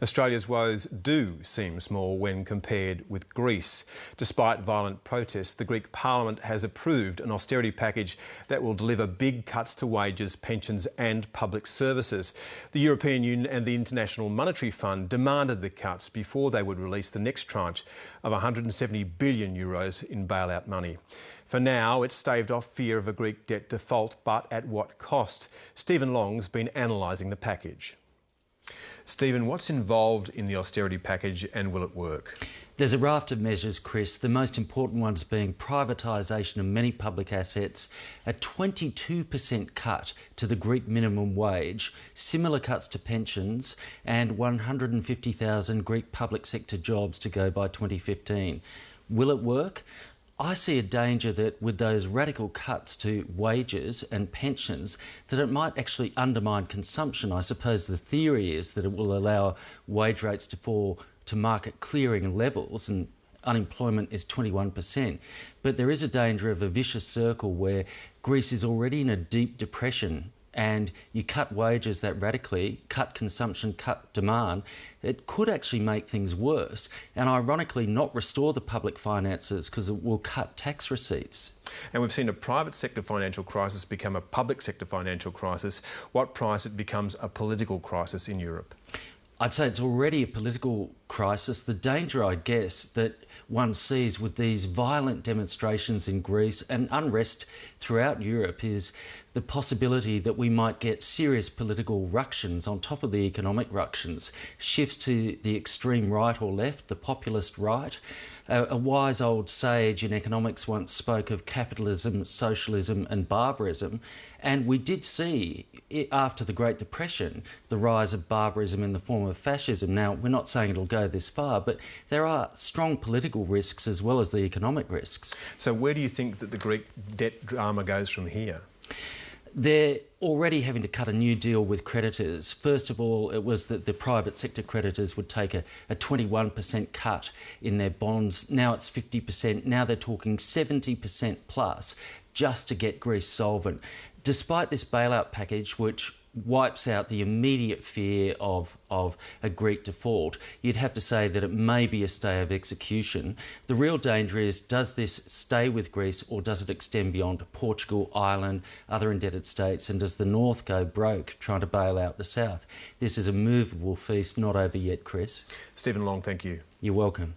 Australia's woes do seem small when compared with Greece. Despite violent protests, the Greek Parliament has approved an austerity package that will deliver big cuts to wages, pensions and public services. The European Union and the International Monetary Fund demanded the cuts before they would release the next tranche of €170 billion in bailout money. For now, it's staved off fear of a Greek debt default, but at what cost? Stephen Long's been analysing the package. Stephen, what's involved in the austerity package and will it work? There's a raft of measures, Chris, the most important ones being privatisation of many public assets, a 22% cut to the Greek minimum wage, similar cuts to pensions and 150,000 Greek public sector jobs to go by 2015. Will it work? I see a danger that with those radical cuts to wages and pensions, that it might actually undermine consumption. I suppose the theory is that it will allow wage rates to fall to market clearing levels and unemployment is 21%. But there is a danger of a vicious circle where Greece is already in a deep depression and you cut wages that radically, cut consumption, cut demand, it could actually make things worse and ironically not restore the public finances because it will cut tax receipts. And we've seen a private sector financial crisis become a public sector financial crisis. What price it becomes a political crisis in Europe? I'd say it's already a political crisis. The danger, I guess, that one sees with these violent demonstrations in Greece and unrest throughout Europe is the possibility that we might get serious political ructions on top of the economic ructions, shifts to the extreme right or left, the populist right. A wise old sage in economics once spoke of capitalism, socialism and barbarism, and we did see, after the Great Depression, the rise of barbarism in the form of fascism. Now, we're not saying it'll go this far, but there are strong political risks as well as the economic risks. So where do you think that the Greek debt drama goes from here? They're already having to cut a new deal with creditors. First of all, it was that the private sector creditors would take a 21% cut in their bonds. Now it's 50%. Now they're talking 70% plus just to get Greece solvent. Despite this bailout package, which wipes out the immediate fear of a Greek default, you'd have to say that it may be a stay of execution. The real danger is, does this stay with Greece or does it extend beyond Portugal, Ireland, other indebted states, and does the North go broke trying to bail out the South? This is a movable feast, not over yet, Chris. Stephen Long, thank you. You're welcome.